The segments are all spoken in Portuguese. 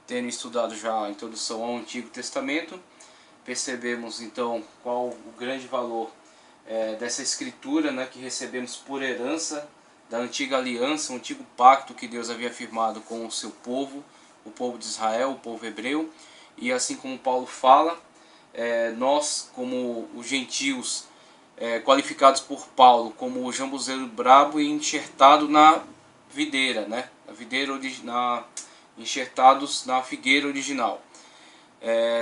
tendo estudado já a introdução ao Antigo Testamento, percebemos então qual o grande valor dessa escritura, né, que recebemos por herança da antiga aliança, o antigo pacto que Deus havia firmado com o seu povo, o povo de Israel, o povo hebreu. E assim como Paulo fala, nós como os gentios, qualificados por Paulo como o jambuzeiro brabo e enxertado na videira, né? Enxertados na figueira original.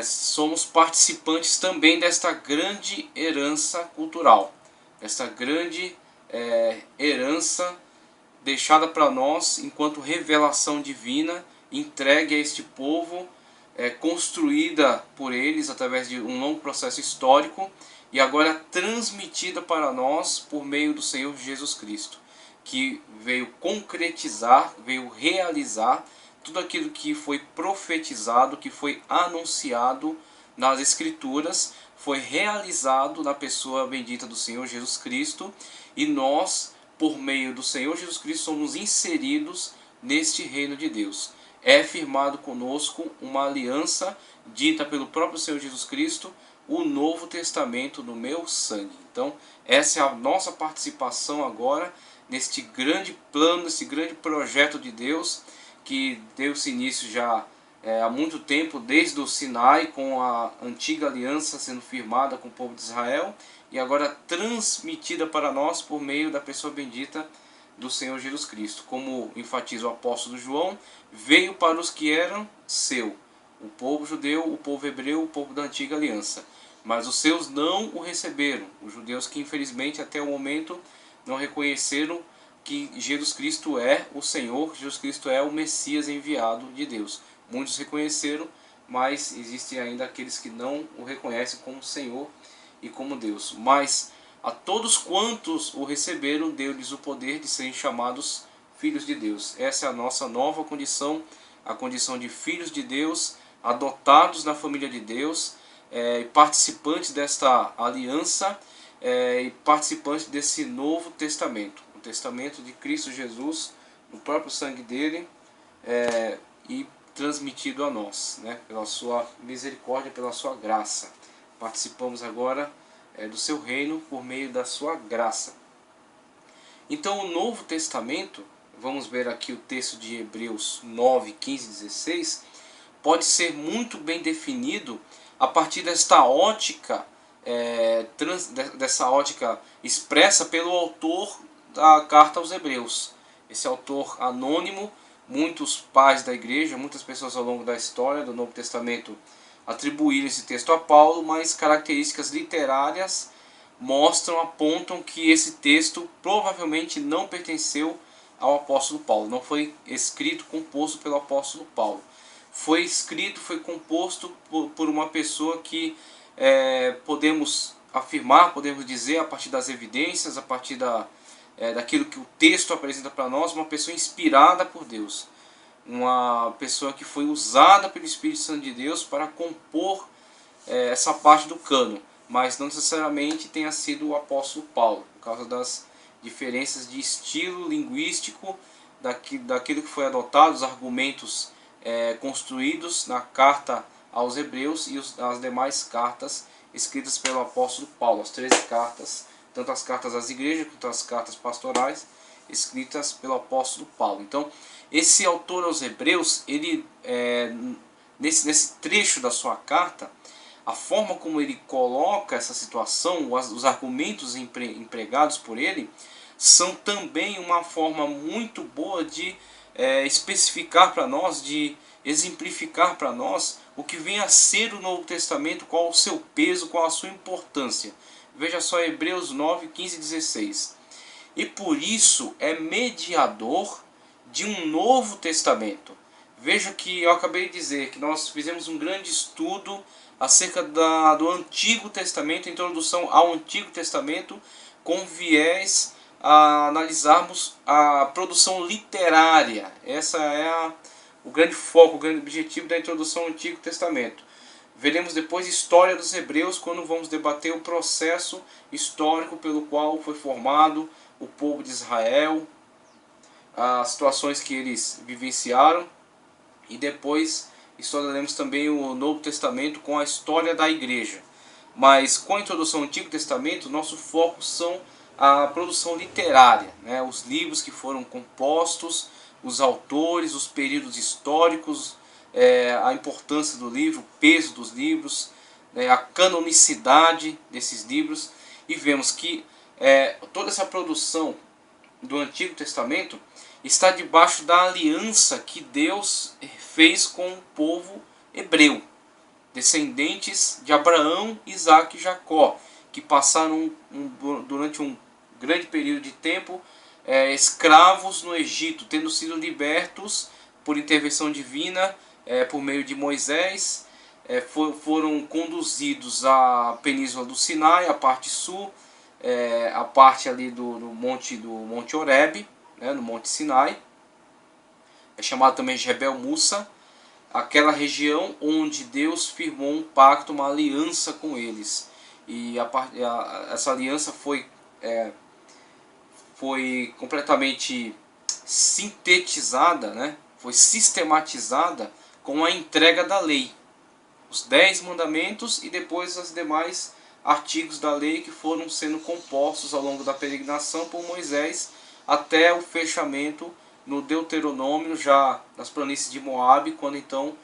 Somos participantes também desta grande herança cultural, esta grande herança deixada para nós enquanto revelação divina, entregue a este povo, construída por eles através de um longo processo histórico e agora transmitida para nós por meio do Senhor Jesus Cristo, que veio concretizar, veio realizar tudo aquilo que foi profetizado, que foi anunciado nas Escrituras, foi realizado na pessoa bendita do Senhor Jesus Cristo, e nós, por meio do Senhor Jesus Cristo, somos inseridos neste reino de Deus. É firmado conosco uma aliança dita pelo próprio Senhor Jesus Cristo, o Novo Testamento no meu sangue. Então, essa é a nossa participação agora neste grande plano, nesse grande projeto de Deus, que deu-se início já há muito tempo, desde o Sinai, com a antiga aliança sendo firmada com o povo de Israel, e agora transmitida para nós por meio da pessoa bendita do Senhor Jesus Cristo. Como enfatiza o apóstolo João, veio para os que eram seu, o povo judeu, o povo hebreu, o povo da antiga aliança. Mas os seus não o receberam, os judeus que infelizmente até o momento não reconheceram que Jesus Cristo é o Senhor, Jesus Cristo é o Messias enviado de Deus. Muitos reconheceram, mas existem ainda aqueles que não o reconhecem como Senhor e como Deus. Mas a todos quantos o receberam, deu-lhes o poder de serem chamados filhos de Deus. Essa é a nossa nova condição, a condição de filhos de Deus, adotados na família de Deus, participantes desta aliança, e participantes desse Novo Testamento. O Testamento de Cristo Jesus, no próprio sangue dele, e transmitido a nós, né, pela sua misericórdia, pela sua graça. Participamos agora do seu reino por meio da sua graça. Então o Novo Testamento, vamos ver aqui o texto de Hebreus 9, 15 e 16, pode ser muito bem definido a partir desta ótica, dessa ótica expressa pelo autor da carta aos Hebreus. Esse autor anônimo, muitos pais da igreja, muitas pessoas ao longo da história do Novo Testamento atribuíram esse texto a Paulo, mas características literárias apontam que esse texto provavelmente não pertenceu ao apóstolo Paulo, não foi escrito, composto pelo apóstolo Paulo. Foi escrito, foi composto por uma pessoa que podemos afirmar, podemos dizer a partir das evidências, a partir daquilo que o texto apresenta para nós, uma pessoa inspirada por Deus, uma pessoa que foi usada pelo Espírito Santo de Deus para compor essa parte do cânon, mas não necessariamente tenha sido o apóstolo Paulo, por causa das diferenças de estilo linguístico daquilo que foi adotado, os argumentos construídos na carta aos Hebreus e as demais cartas escritas pelo apóstolo Paulo, as 13 cartas, tanto as cartas às igrejas quanto as cartas pastorais, escritas pelo apóstolo Paulo. Então, esse autor aos Hebreus, ele nesse trecho da sua carta, a forma como ele coloca essa situação, os argumentos empregados por ele, são também uma forma muito boa de especificar para nós, de exemplificar para nós o que vem a ser o Novo Testamento, qual o seu peso, qual a sua importância. Veja só Hebreus 9, 15 e 16. E por isso é mediador de um Novo Testamento. Veja que eu acabei de dizer que nós fizemos um grande estudo acerca do Antigo Testamento, introdução ao Antigo Testamento, com viés a analisarmos a produção literária. Essa é o grande foco, o grande objetivo da introdução ao Antigo Testamento. Veremos depois história dos Hebreus, quando vamos debater o processo histórico pelo qual foi formado o povo de Israel, as situações que eles vivenciaram, e depois estudaremos também o Novo Testamento com a história da igreja. Mas com a introdução ao Antigo Testamento, nosso foco são a produção literária, né? Os livros que foram compostos, os autores, os períodos históricos, a importância do livro, o peso dos livros, a canonicidade desses livros, e vemos que toda essa produção do Antigo Testamento está debaixo da aliança que Deus fez com o povo hebreu, descendentes de Abraão, Isaac e Jacó, que passaram durante um grande período de tempo escravos no Egito, tendo sido libertos por intervenção divina por meio de Moisés, foram conduzidos à península do Sinai, a parte sul, a parte ali do Monte Horebe, né, no Monte Sinai, é chamado também Jebel Musa, aquela região onde Deus firmou um pacto, uma aliança com eles. E essa aliança foi completamente sintetizada, né? Foi sistematizada com a entrega da lei. Os 10 mandamentos e depois os demais artigos da lei que foram sendo compostos ao longo da peregrinação por Moisés até o fechamento no Deuteronômio, já nas planícies de Moabe, quando então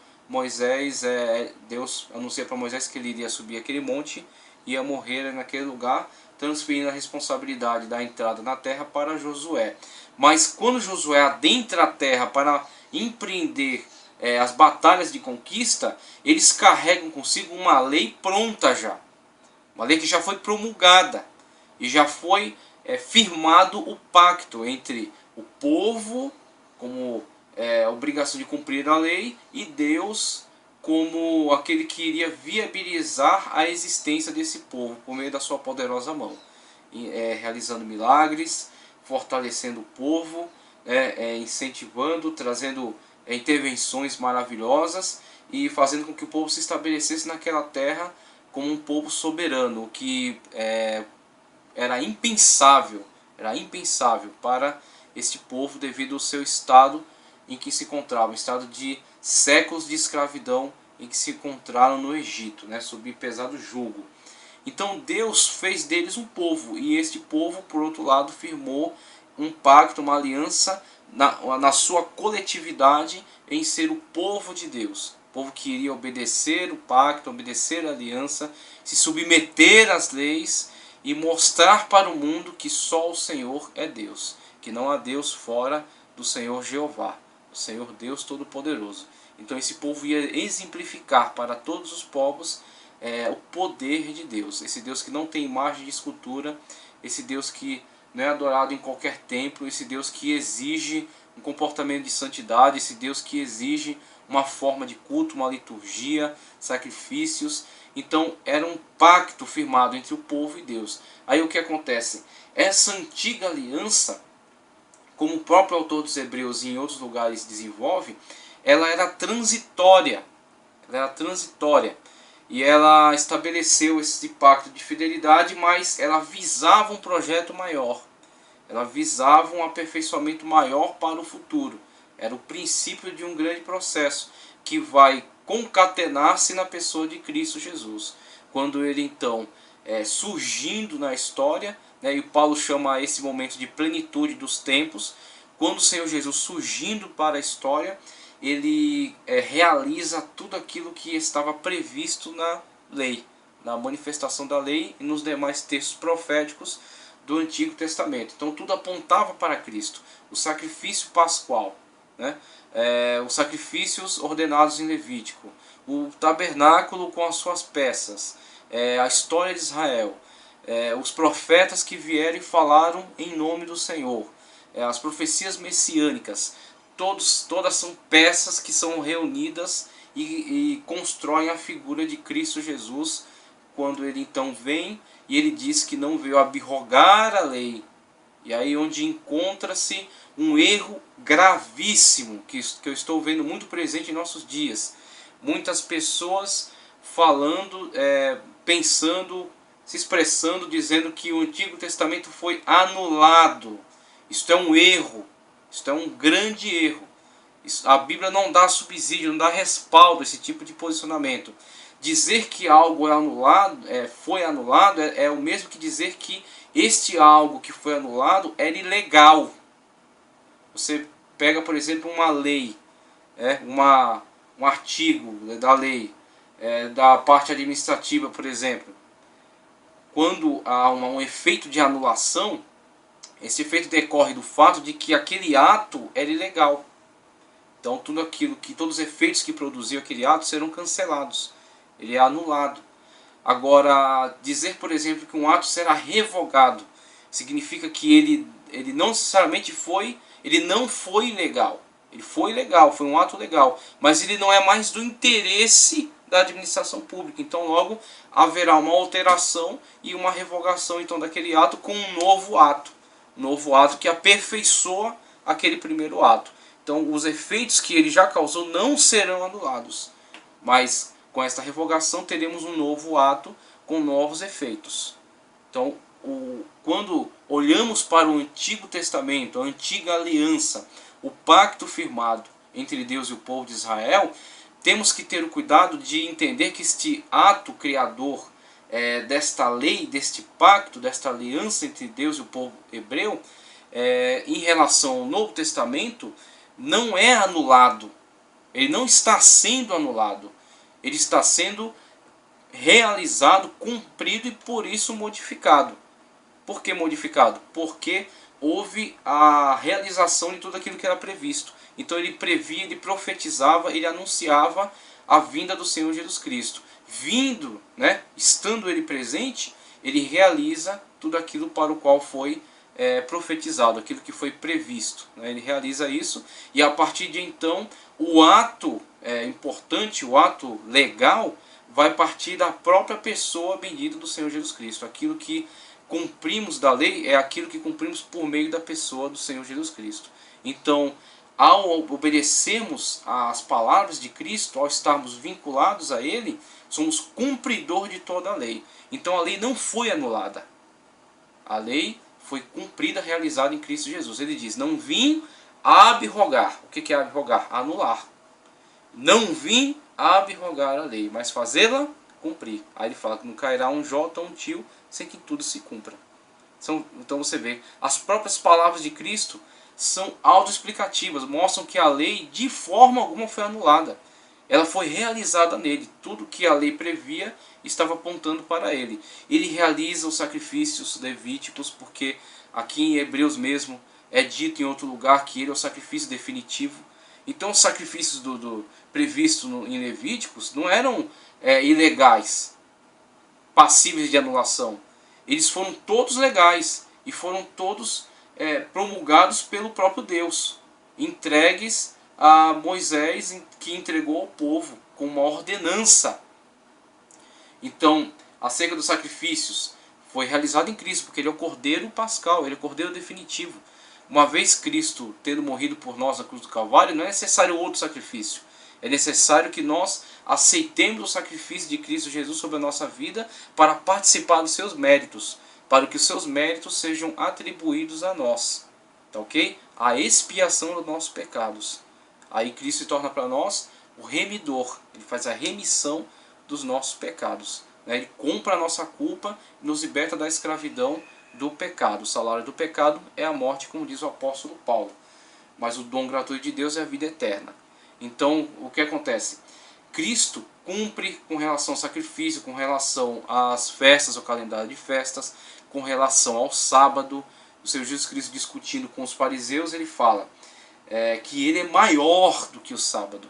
Deus anuncia para Moisés que ele iria subir aquele monte, ia morrer naquele lugar, transferindo a responsabilidade da entrada na terra para Josué. Mas quando Josué adentra a terra para empreender as batalhas de conquista, eles carregam consigo uma lei pronta já. Uma lei que já foi promulgada e já foi firmado o pacto entre o povo, como obrigação de cumprir a lei, e Deus como aquele que iria viabilizar a existência desse povo por meio da sua poderosa mão, realizando milagres, fortalecendo o povo, incentivando, trazendo intervenções maravilhosas e fazendo com que o povo se estabelecesse naquela terra como um povo soberano, o que era impensável para este povo devido ao seu estado em que se encontrava, um estado de séculos de escravidão em que se encontraram no Egito, né, sob pesado jugo. Então Deus fez deles um povo, e este povo, por outro lado, firmou um pacto, uma aliança na sua coletividade em ser o povo de Deus. O povo que iria obedecer o pacto, obedecer a aliança, se submeter às leis e mostrar para o mundo que só o Senhor é Deus, que não há Deus fora do Senhor Jeová, o Senhor Deus Todo-Poderoso. Então esse povo ia exemplificar para todos os povos o poder de Deus, esse Deus que não tem imagem de escultura, esse Deus que não é adorado em qualquer templo, esse Deus que exige um comportamento de santidade, esse Deus que exige uma forma de culto, uma liturgia, sacrifícios. Então era um pacto firmado entre o povo e Deus. Aí o que acontece? Essa antiga aliança, como o próprio autor dos Hebreus e em outros lugares desenvolve, ela era transitória. E ela estabeleceu esse pacto de fidelidade, mas ela visava um projeto maior. Ela visava um aperfeiçoamento maior para o futuro. Era o princípio de um grande processo que vai concatenar-se na pessoa de Cristo Jesus. Quando ele então, surgindo na história, né, e Paulo chama esse momento de plenitude dos tempos, quando o Senhor Jesus surgindo para a história, ele realiza tudo aquilo que estava previsto na lei, na manifestação da lei e nos demais textos proféticos do Antigo Testamento. Então tudo apontava para Cristo. O sacrifício pascual, né? Os sacrifícios ordenados em Levítico, o tabernáculo com as suas peças, a história de Israel, os profetas que vieram e falaram em nome do Senhor, as profecias messiânicas, todas são peças que são reunidas e constroem a figura de Cristo Jesus, quando ele então vem e ele diz que não veio abrogar a lei. E aí onde encontra-se um erro gravíssimo, que eu estou vendo muito presente em nossos dias. Muitas pessoas falando, pensando, se expressando, dizendo que o Antigo Testamento foi anulado. Isto é um erro, isto é um grande erro. A Bíblia não dá subsídio, não dá respaldo a esse tipo de posicionamento. Dizer que algo é anulado, foi anulado é o mesmo que dizer que este algo que foi anulado era ilegal. Você pega, por exemplo, uma lei, um artigo da lei, da parte administrativa, por exemplo. Quando há um efeito de anulação, esse efeito decorre do fato de que aquele ato era ilegal. Então todos os efeitos que produziu aquele ato serão cancelados. Ele é anulado. Agora, dizer, por exemplo, que um ato será revogado, significa que ele não necessariamente ele não foi legal. Ele foi legal, foi um ato legal, mas ele não é mais do interesse da administração pública. Então logo haverá uma alteração e uma revogação então daquele ato com um novo ato. Um novo ato que aperfeiçoa aquele primeiro ato. Então os efeitos que ele já causou não serão anulados, mas com esta revogação teremos um novo ato com novos efeitos. Então, quando olhamos para o Antigo Testamento, a antiga aliança, o pacto firmado entre Deus e o povo de Israel, temos que ter o cuidado de entender que este ato criador desta lei, deste pacto, desta aliança entre Deus e o povo hebreu, em relação ao Novo Testamento, não é anulado. Ele não está sendo anulado. Ele está sendo realizado, cumprido e por isso modificado. Por que modificado? Porque houve a realização de tudo aquilo que era previsto. Então ele previa, ele profetizava, ele anunciava a vinda do Senhor Jesus Cristo. Vindo, estando ele presente, ele realiza tudo aquilo para o qual foi profetizado, aquilo que foi previsto. Ele realiza isso e a partir de então o ato importante, o ato legal, vai partir da própria pessoa bendita do Senhor Jesus Cristo. Aquilo que cumprimos da lei é aquilo que cumprimos por meio da pessoa do Senhor Jesus Cristo. Então, ao obedecermos às palavras de Cristo, ao estarmos vinculados a Ele, somos cumpridor de toda a lei. Então a lei não foi anulada. A lei foi cumprida, realizada em Cristo Jesus. Ele diz, não vim abrogar. O que é abrogar? Anular. Não vim abrogar a lei, mas fazê-la cumprir. Aí ele fala que não cairá um jota ou um tio sem que tudo se cumpra. Então você vê, as próprias palavras de Cristo são autoexplicativas, mostram que a lei de forma alguma foi anulada. Ela foi realizada nele. Tudo que a lei previa estava apontando para ele. Ele realiza os sacrifícios levíticos, porque aqui em Hebreus mesmo é dito em outro lugar que ele é o sacrifício definitivo. Então os sacrifícios previstos em Levíticos não eram ilegais, passíveis de anulação. Eles foram todos legais e foram todos promulgados pelo próprio Deus, entregues a Moisés, que entregou ao povo com uma ordenança. Então, acerca dos sacrifícios, foi realizado em Cristo, porque ele é o Cordeiro Pascal, ele é o Cordeiro definitivo. Uma vez Cristo tendo morrido por nós na cruz do Calvário, não é necessário outro sacrifício. É necessário que nós aceitemos o sacrifício de Cristo Jesus sobre a nossa vida para participar dos seus méritos, para que os seus méritos sejam atribuídos a nós. Tá ok? A expiação dos nossos pecados. Aí Cristo se torna para nós o remidor. Ele faz a remissão dos nossos pecados. Ele compra a nossa culpa e nos liberta da escravidão do pecado. O salário do pecado é a morte, como diz o apóstolo Paulo. Mas o dom gratuito de Deus é a vida eterna. Então, o que acontece? Cristo cumpre com relação ao sacrifício, com relação às festas, ao calendário de festas, com relação ao sábado. O Senhor Jesus Cristo, discutindo com os fariseus, ele fala que ele é maior do que o sábado.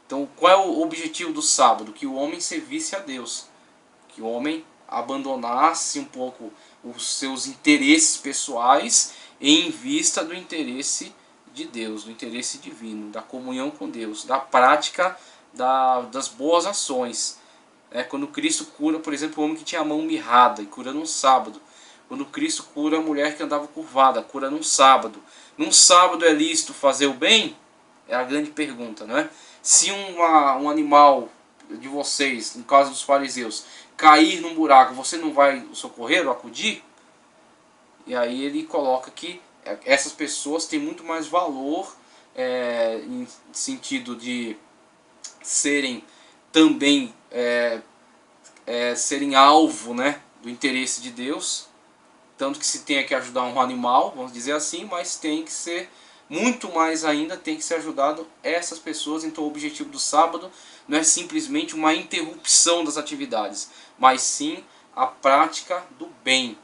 Então, qual é o objetivo do sábado? Que o homem servisse a Deus. Que o homem abandonasse um pouco os seus interesses pessoais em vista do interesse de Deus, do interesse divino, da comunhão com Deus, da prática das boas ações. Quando Cristo cura, por exemplo, o homem que tinha a mão mirrada, e cura num sábado. Quando Cristo cura a mulher que andava curvada, cura num sábado. Num sábado é lícito fazer o bem? É a grande pergunta, não é? Se um animal de vocês, no caso dos fariseus, cair num buraco, você não vai socorrer ou acudir? E aí ele coloca que essas pessoas têm muito mais valor em sentido de serem também serem alvo, né, do interesse de Deus, tanto que se tenha que ajudar um animal, vamos dizer assim, mas tem que ser muito mais ainda, tem que ser ajudado essas pessoas. Então o objetivo do sábado não é simplesmente uma interrupção das atividades, mas sim a prática do bem,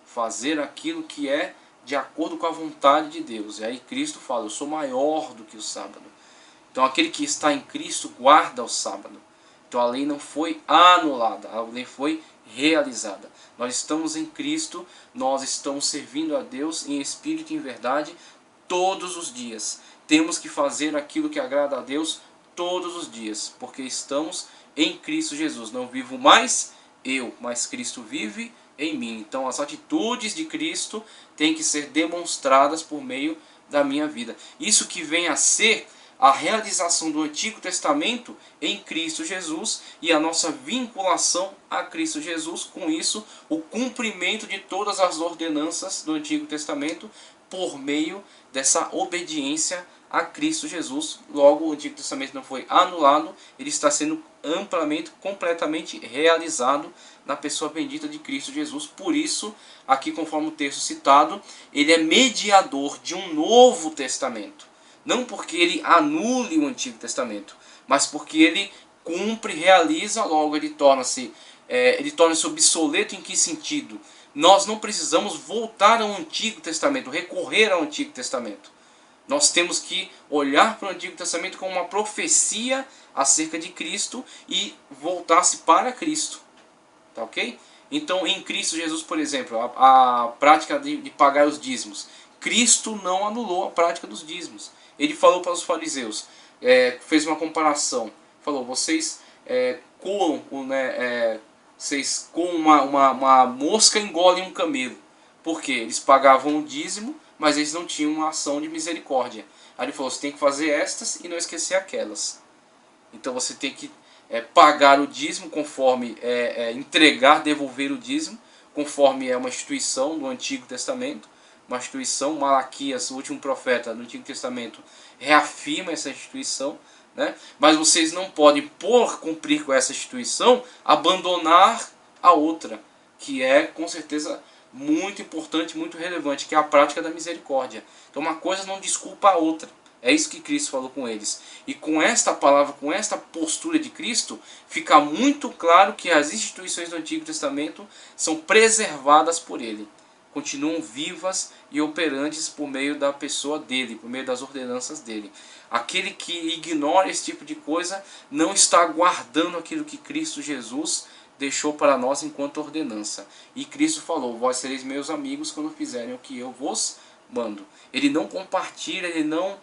fazer aquilo que é de acordo com a vontade de Deus. E aí Cristo fala, eu sou maior do que o sábado. Então aquele que está em Cristo guarda o sábado. Então a lei não foi anulada, a lei foi realizada. Nós estamos em Cristo, nós estamos servindo a Deus em espírito e em verdade todos os dias. Temos que fazer aquilo que agrada a Deus todos os dias, porque estamos em Cristo Jesus. Não vivo mais eu, mas Cristo vive em mim. Então as atitudes de Cristo têm que ser demonstradas por meio da minha vida. Isso que vem a ser a realização do Antigo Testamento em Cristo Jesus e a nossa vinculação a Cristo Jesus, com isso o cumprimento de todas as ordenanças do Antigo Testamento por meio dessa obediência a Cristo Jesus. Logo, o Antigo Testamento não foi anulado, ele está sendo amplamente, completamente realizado na pessoa bendita de Cristo Jesus. Por isso, aqui conforme o texto citado, ele é mediador de um novo testamento. Não porque ele anule o Antigo Testamento, mas porque ele cumpre, realiza, logo ele torna-se obsoleto. Em que sentido? Nós não precisamos voltar ao Antigo Testamento, recorrer ao Antigo Testamento. Nós temos que olhar para o Antigo Testamento como uma profecia acerca de Cristo e voltar-se para Cristo. Tá ok? Então, em Cristo Jesus, por exemplo, a prática de pagar os dízimos. Cristo não anulou a prática dos dízimos. Ele falou para os fariseus, fez uma comparação. Falou, vocês coam, vocês com uma mosca engolem um camelo. Por quê? Eles pagavam o dízimo, mas eles não tinham uma ação de misericórdia. Aí ele falou, você tem que fazer estas e não esquecer aquelas. Então você tem que pagar o dízimo conforme entregar, devolver o dízimo, conforme é uma instituição do Antigo Testamento. Uma instituição, Malaquias, o último profeta do Antigo Testamento, reafirma essa instituição, né? Mas vocês não podem, por cumprir com essa instituição, abandonar a outra, que é com certeza muito importante, muito relevante, que é a prática da misericórdia. Então uma coisa não desculpa a outra. É isso que Cristo falou com eles. E com esta palavra, com esta postura de Cristo, fica muito claro que as instituições do Antigo Testamento são preservadas por Ele. Continuam vivas e operantes por meio da pessoa dele, por meio das ordenanças dele. Aquele que ignora esse tipo de coisa não está guardando aquilo que Cristo Jesus deixou para nós enquanto ordenança. E Cristo falou, vós sereis meus amigos quando fizerem o que eu vos mando. Ele não compartilha, ele não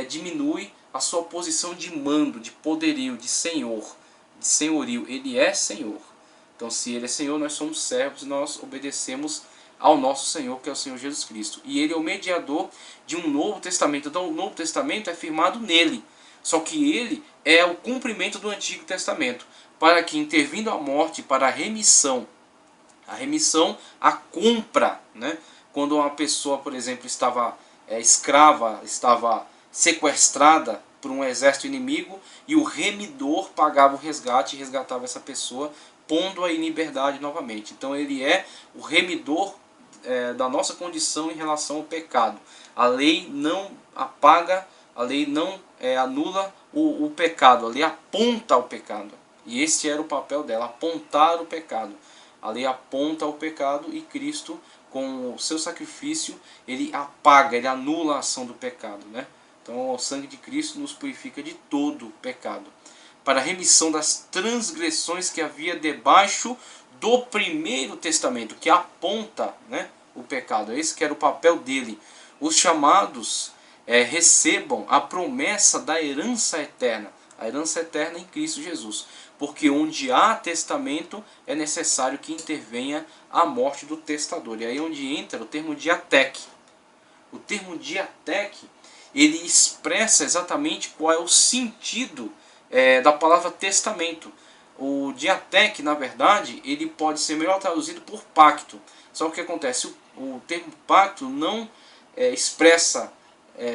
diminui a sua posição de mando, de poderio, de senhor, de senhorio. Ele é Senhor. Então se Ele é Senhor, nós somos servos e nós obedecemos ao nosso Senhor, que é o Senhor Jesus Cristo. E Ele é o mediador de um Novo Testamento. Então o Novo Testamento é firmado nele. Só que Ele é o cumprimento do Antigo Testamento. Para que, intervindo a morte, para a remissão, a compra, né? Quando uma pessoa, por exemplo, estava escrava, estava sequestrada por um exército inimigo, e o remidor pagava o resgate e resgatava essa pessoa, pondo-a em liberdade novamente. Então ele é o remidor da nossa condição em relação ao pecado. A lei não apaga, a lei não anula o pecado, a lei aponta ao pecado. E esse era o papel dela, apontar o pecado. A lei aponta ao pecado e Cristo, com o seu sacrifício, ele apaga, ele anula a ação do pecado, né? Então o sangue de Cristo nos purifica de todo o pecado, para a remissão das transgressões que havia debaixo do primeiro testamento, que aponta, né, o pecado. Esse que era o papel dele. Os chamados recebam a promessa da herança eterna, a herança eterna em Cristo Jesus. Porque onde há testamento é necessário que intervenha a morte do testador. E aí é onde entra o termo diateque. O termo diateque, ele expressa exatamente qual é o sentido da palavra testamento. O diateque, na verdade, ele pode ser melhor traduzido por pacto. Só que o que acontece? O termo pacto não expressa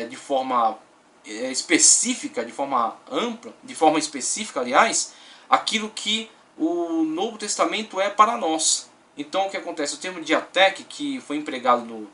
de forma específica, de forma ampla, de forma específica, aliás, aquilo que o Novo Testamento é para nós. Então o que acontece? O termo diateque, que foi empregado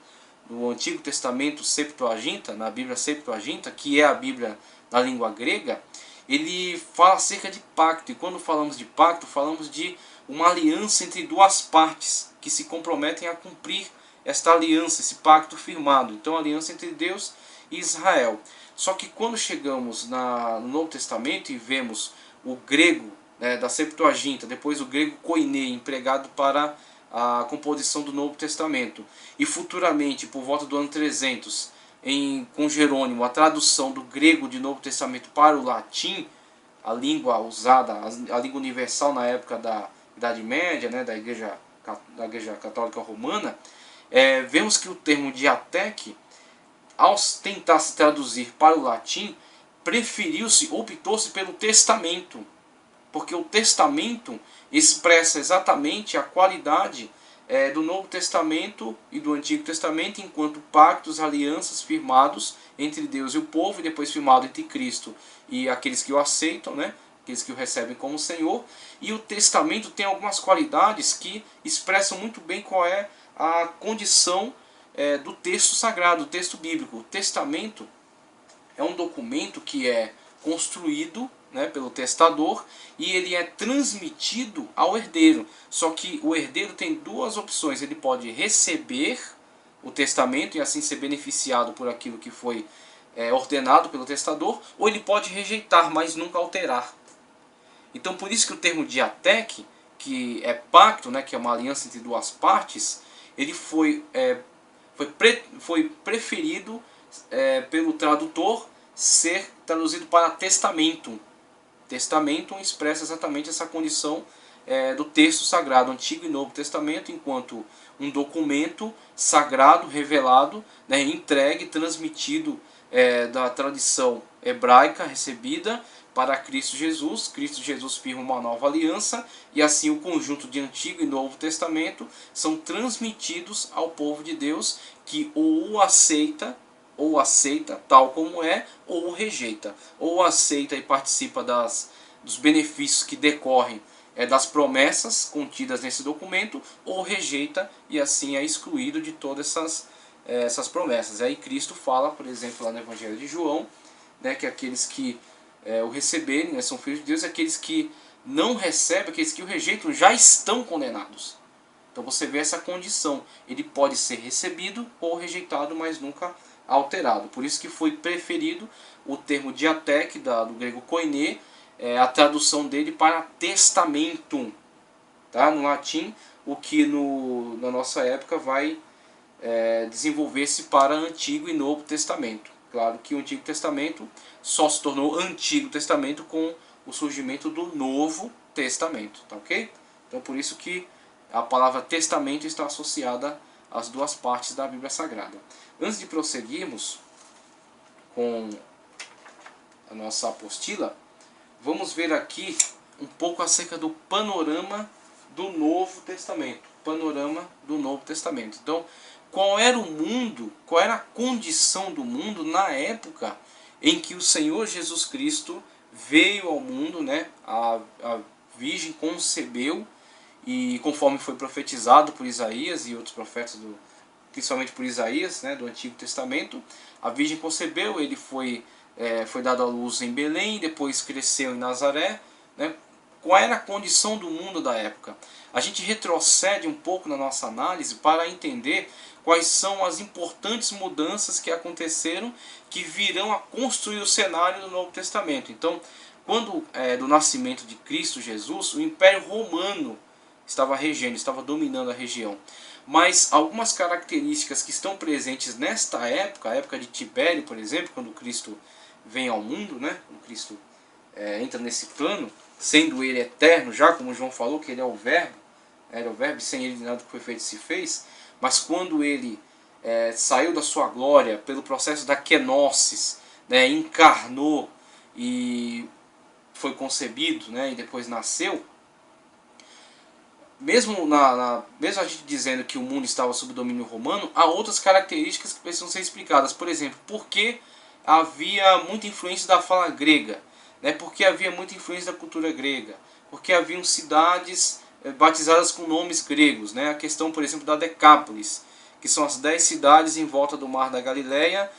no Antigo Testamento Septuaginta, na Bíblia Septuaginta, que é a Bíblia na língua grega, ele fala acerca de pacto. E quando falamos de pacto, falamos de uma aliança entre duas partes que se comprometem a cumprir esta aliança, esse pacto firmado. Então, a aliança entre Deus e Israel. Só que quando chegamos no Novo Testamento e vemos o grego, né, da Septuaginta, depois o grego koiné, empregado para a composição do Novo Testamento, e futuramente, por volta do ano 300, com Jerônimo, a tradução do grego de Novo Testamento para o latim, a língua usada, a língua universal na época da Idade Média, né, da Igreja Católica Romana, vemos que o termo diateque, ao tentar se traduzir para o latim, optou-se pelo testamento, porque o testamento expressa exatamente a qualidade do Novo Testamento e do Antigo Testamento, enquanto pactos, alianças firmados entre Deus e o povo, e depois firmado entre Cristo e aqueles que o aceitam, né? Aqueles que o recebem como Senhor. E o testamento tem algumas qualidades que expressam muito bem qual é a condição do texto sagrado, do texto bíblico. O testamento é um documento que é construído, né, pelo testador, e ele é transmitido ao herdeiro. Só que o herdeiro tem duas opções: ele pode receber o testamento e assim ser beneficiado por aquilo que foi ordenado pelo testador, ou ele pode rejeitar, mas nunca alterar. Então, por isso que o termo diateque, que é pacto, né, que é uma aliança entre duas partes, ele foi preferido pelo tradutor ser traduzido para testamento. Testamento expressa exatamente essa condição do texto sagrado, Antigo e Novo Testamento, enquanto um documento sagrado, revelado, né, entregue, transmitido da tradição hebraica recebida para Cristo Jesus. Cristo Jesus firma uma nova aliança, e assim o conjunto de Antigo e Novo Testamento são transmitidos ao povo de Deus, que ou aceita tal como é, ou o rejeita. Ou aceita e participa dos benefícios que decorrem das promessas contidas nesse documento, ou rejeita e assim é excluído de todas essas promessas. Aí Cristo fala, por exemplo, lá no Evangelho de João, né, que aqueles que o receberem, né, são filhos de Deus, e aqueles que não recebem, aqueles que o rejeitam, já estão condenados. Então você vê essa condição: ele pode ser recebido ou rejeitado, mas nunca alterado. Por isso que foi preferido o termo diateque, do grego koiné, a tradução dele para testamento, tá? No latim, o que na nossa época vai desenvolver-se para Antigo e Novo Testamento. Claro que o Antigo Testamento só se tornou Antigo Testamento com o surgimento do Novo Testamento, tá ok? Então por isso que a palavra testamento está associada às duas partes da Bíblia Sagrada. Antes de prosseguirmos com a nossa apostila, vamos ver aqui um pouco acerca do panorama do Novo Testamento. Panorama do Novo Testamento. Então, qual era o mundo, qual era a condição do mundo na época em que o Senhor Jesus Cristo veio ao mundo, né? A Virgem concebeu, e conforme foi profetizado por Isaías e outros profetas, principalmente por Isaías, né, do Antigo Testamento, a Virgem concebeu, ele foi dado à luz em Belém, depois cresceu em Nazaré, né? Qual era a condição do mundo da época? A gente retrocede um pouco na nossa análise para entender quais são as importantes mudanças que aconteceram, que virão a construir o cenário do Novo Testamento. Então, quando do nascimento de Cristo Jesus, o Império Romano estava regendo, estava dominando a região. Mas algumas características que estão presentes nesta época, a época de Tibério, por exemplo, quando Cristo vem ao mundo, né? Quando Cristo entra nesse plano, sendo ele eterno, já como João falou, que ele é o verbo, era o verbo, e sem ele nada que foi feito se fez. Mas quando ele saiu da sua glória pelo processo da kenosis, né, encarnou e foi concebido, né, e depois nasceu, mesmo mesmo a gente dizendo que o mundo estava sob domínio romano, há outras características que precisam ser explicadas. Por exemplo, por que havia muita influência da fala grega. Né? Porque havia muita influência da cultura grega. Porque haviam cidades batizadas com nomes gregos. Né? A questão, por exemplo, da Decápolis, que são as 10 cidades em volta do Mar da Galileia,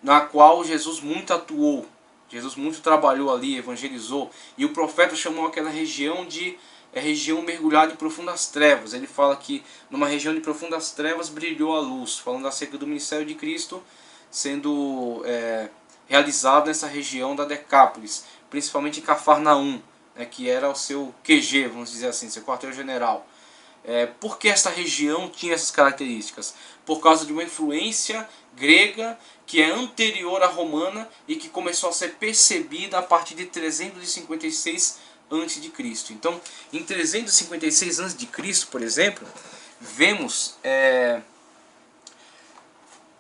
na qual Jesus muito atuou. Jesus muito trabalhou ali, evangelizou. E o profeta chamou aquela região de região mergulhada em profundas trevas. Ele fala que numa região de profundas trevas brilhou a luz, falando acerca do ministério de Cristo sendo realizado nessa região da Decápolis, principalmente em Cafarnaum, né, que era o seu QG, vamos dizer assim, seu quartel-general. Por que esta região tinha essas características? Por causa de uma influência grega que é anterior à romana e que começou a ser percebida a partir de 356 a.C. Então, em 356 a.C., por exemplo, vemos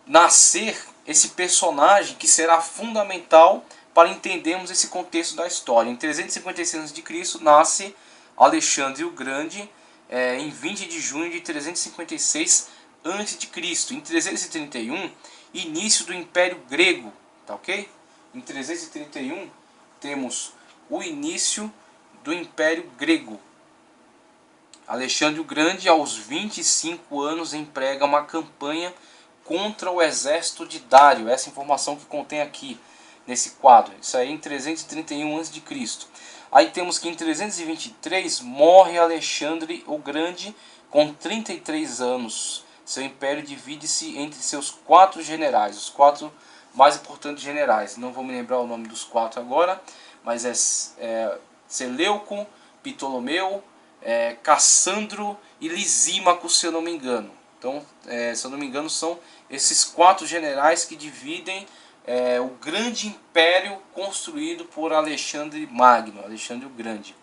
nascer esse personagem que será fundamental para entendermos esse contexto da história. Em 356 a.C. nasce Alexandre o Grande, em 20 de junho de 356 a.C. Em 331, início do Império Grego, tá ok? Em 331 temos o início do Império Grego. Alexandre o Grande, aos 25 anos, emprega uma campanha contra o exército de Dário. Essa informação que contém aqui nesse quadro. Isso aí em 331 a.C. Aí temos que em 323 morre Alexandre o Grande com 33 anos. Seu império divide-se entre seus 4 generais, os 4 mais importantes generais. Não vou me lembrar o nome dos 4 agora, mas é Seleuco, Ptolomeu, Cassandro e Lisímaco, se eu não me engano. Então, se eu não me engano, são esses 4 generais que dividem o grande império construído por Alexandre Magno, Alexandre o Grande.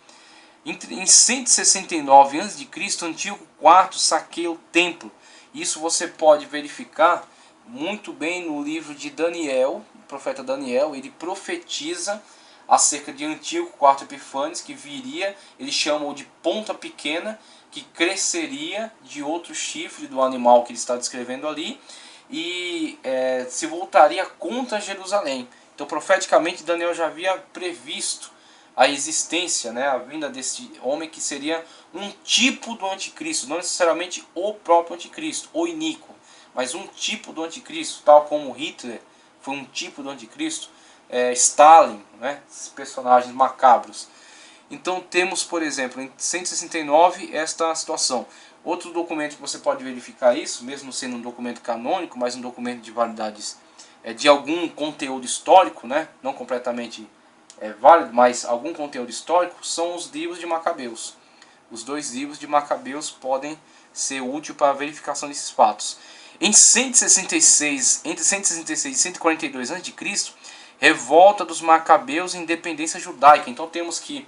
Em 169 a.C., Antíoco IV saqueia o templo. Isso você pode verificar muito bem no livro de Daniel, o profeta Daniel. Ele profetiza acerca de Antíoco IV Epífanes, que viria, ele chama-o de ponta pequena, que cresceria de outro chifre do animal que ele está descrevendo ali, e se voltaria contra Jerusalém. Então, profeticamente, Daniel já havia previsto a existência, né, a vinda desse homem que seria um tipo do anticristo, não necessariamente o próprio anticristo, o iníquo, mas um tipo do anticristo, tal como Hitler foi um tipo do anticristo, Stalin, né, esses personagens macabros. Então temos, por exemplo, em 169 esta situação. Outro documento que você pode verificar isso, mesmo sendo um documento canônico, mas um documento de validades de algum conteúdo histórico, né, não completamente válido, mas algum conteúdo histórico, são os livros de Macabeus. Os 2 livros de Macabeus podem ser úteis para a verificação desses fatos. Em 166, entre 166 e 142 a.C., revolta dos Macabeus e independência judaica. Então temos que,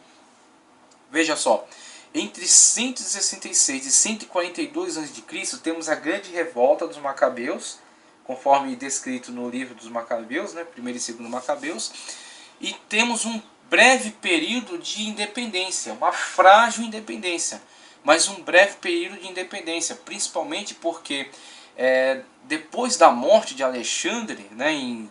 veja só, entre 166 e 142 a.C., temos a grande revolta dos Macabeus, conforme descrito no livro dos Macabeus, né, 1º e 2º Macabeus, e temos um breve período de independência, uma frágil independência, mas um breve período de independência, principalmente porque depois da morte de Alexandre, né, em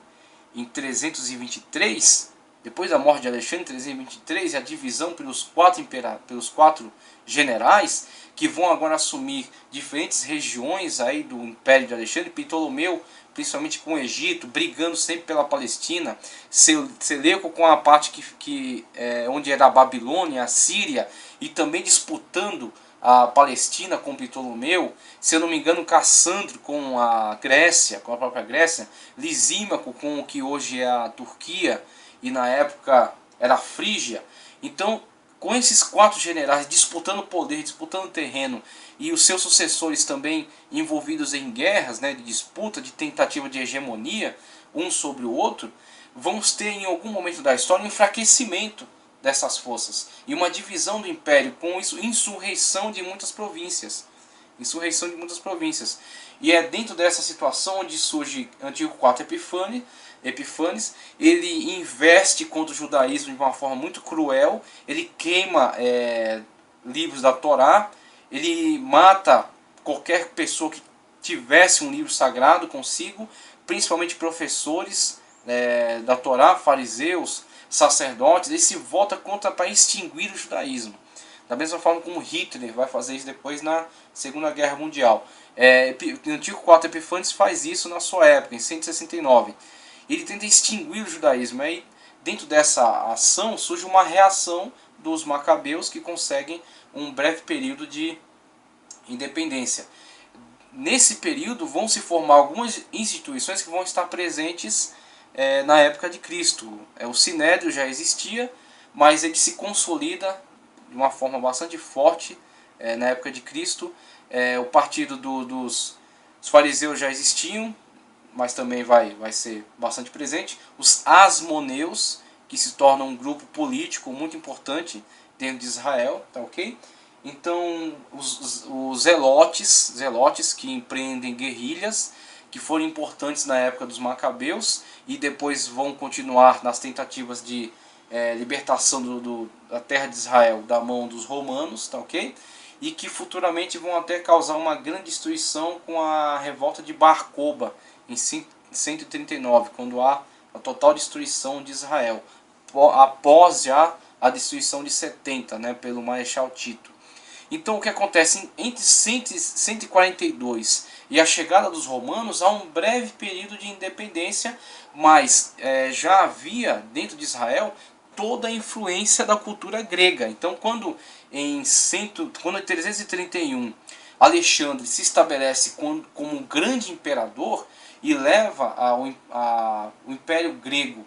323, depois da morte de Alexandre, 323, a divisão pelos 4 generais, que vão agora assumir diferentes regiões aí do Império de Alexandre. Ptolomeu, principalmente com o Egito, brigando sempre pela Palestina, Seleuco com a parte onde era a Babilônia, a Síria, e também disputando a Palestina com Ptolomeu, se eu não me engano, Cassandro com a Grécia, com a própria Grécia, Lisímaco com o que hoje é a Turquia, e na época era a Frígia. Então, com esses 4 generais disputando poder, disputando terreno, e os seus sucessores também envolvidos em guerras, né, de disputa, de tentativa de hegemonia, um sobre o outro, vamos ter em algum momento da história um enfraquecimento dessas forças e uma divisão do império, com isso insurreição de muitas províncias. E é dentro dessa situação onde surge Antíoco IV Epífanes. Ele investe contra o judaísmo de uma forma muito cruel, ele queima livros da Torá, ele mata qualquer pessoa que tivesse um livro sagrado consigo, principalmente professores da Torá, fariseus, sacerdotes. Ele se volta contra para extinguir o judaísmo. Da mesma forma como Hitler vai fazer isso depois na Segunda Guerra Mundial. O Antíoco IV Epífanes faz isso na sua época, em 169. Ele tenta extinguir o judaísmo. Aí, dentro dessa ação, surge uma reação dos macabeus que conseguem um breve período de independência. Nesse período vão se formar algumas instituições que vão estar presentes na época de Cristo. O Sinédrio já existia, mas ele se consolida de uma forma bastante forte na época de Cristo. O partido dos fariseus já existiam, mas também vai ser bastante presente. Os asmoneus, que se tornam um grupo político muito importante dentro de Israel, tá ok? Então, os zelotes que empreendem guerrilhas, que foram importantes na época dos macabeus e depois vão continuar nas tentativas de libertação da terra de Israel da mão dos romanos, tá ok? E que futuramente vão até causar uma grande destruição com a revolta de Bar Koba em 139, quando há a total destruição de Israel, após já a destruição de 70, né, pelo Marechal Tito. Então o que acontece? Entre 142 e a chegada dos romanos há um breve período de independência, mas já havia dentro de Israel toda a influência da cultura grega. Então quando em 331 Alexandre se estabelece como um grande imperador e leva o Império Grego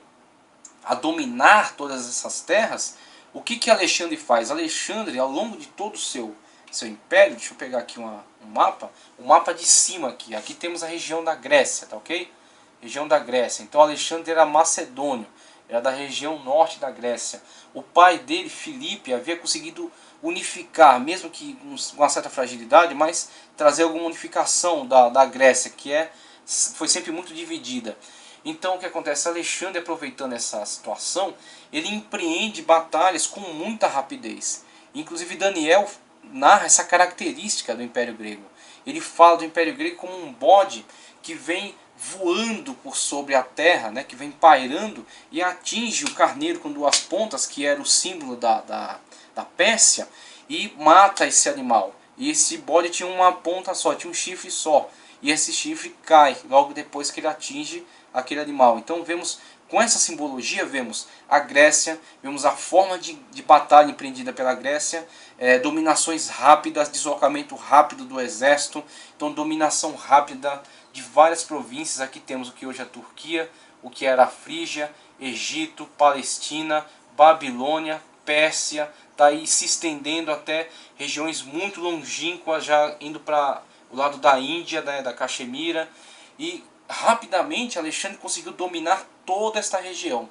a dominar todas essas terras, o que Alexandre faz? Alexandre, ao longo de todo o seu império, deixa eu pegar aqui um mapa, o mapa de cima aqui temos a região da Grécia, tá ok? Região da Grécia. Então Alexandre era macedônio, era da região norte da Grécia. O pai dele, Filipe, havia conseguido unificar, mesmo que com uma certa fragilidade, mas trazer alguma unificação da Grécia, que foi sempre muito dividida. Então o que acontece? Alexandre, aproveitando essa situação, ele empreende batalhas com muita rapidez. Inclusive Daniel narra essa característica do Império Grego. Ele fala do Império Grego como um bode que vem voando por sobre a terra, né, que vem pairando e atinge o carneiro com duas pontas, que era o símbolo da Pérsia, e mata esse animal. E esse bode tinha uma ponta só, tinha um chifre só. E esse chifre cai logo depois que ele atinge aquele animal. Então vemos, com essa simbologia, vemos a Grécia, vemos a forma de batalha empreendida pela Grécia, dominações rápidas, deslocamento rápido do exército, então dominação rápida de várias províncias. Aqui temos o que hoje é a Turquia, o que era a Frígia, Egito, Palestina, Babilônia, Pérsia, está aí se estendendo até regiões muito longínquas, já indo para o lado da Índia, da Caxemira, e rapidamente Alexandre conseguiu dominar toda essa região.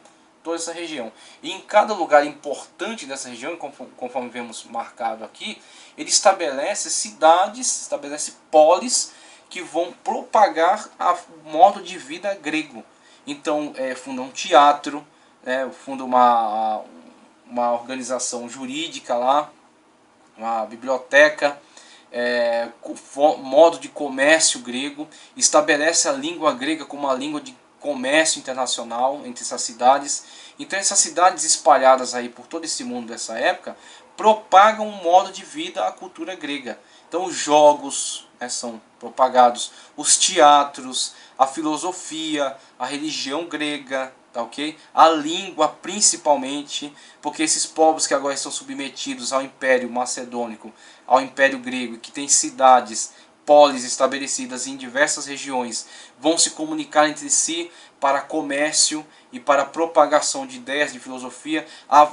E em cada lugar importante dessa região, conforme vemos marcado aqui, ele estabelece cidades, estabelece polis que vão propagar o modo de vida grego. Então funda um teatro, funda uma organização jurídica lá, uma biblioteca, modo de comércio grego, estabelece a língua grega como uma língua de comércio internacional entre essas cidades. Então essas cidades espalhadas aí por todo esse mundo dessa época propagam um modo de vida, a cultura grega. Então os jogos são propagados, os teatros, a filosofia, a religião grega, tá ok? A língua principalmente, porque esses povos que agora estão submetidos ao Império Macedônico, ao Império Grego, que tem cidades, polis estabelecidas em diversas regiões, vão se comunicar entre si para comércio e para propagação de ideias de filosofia.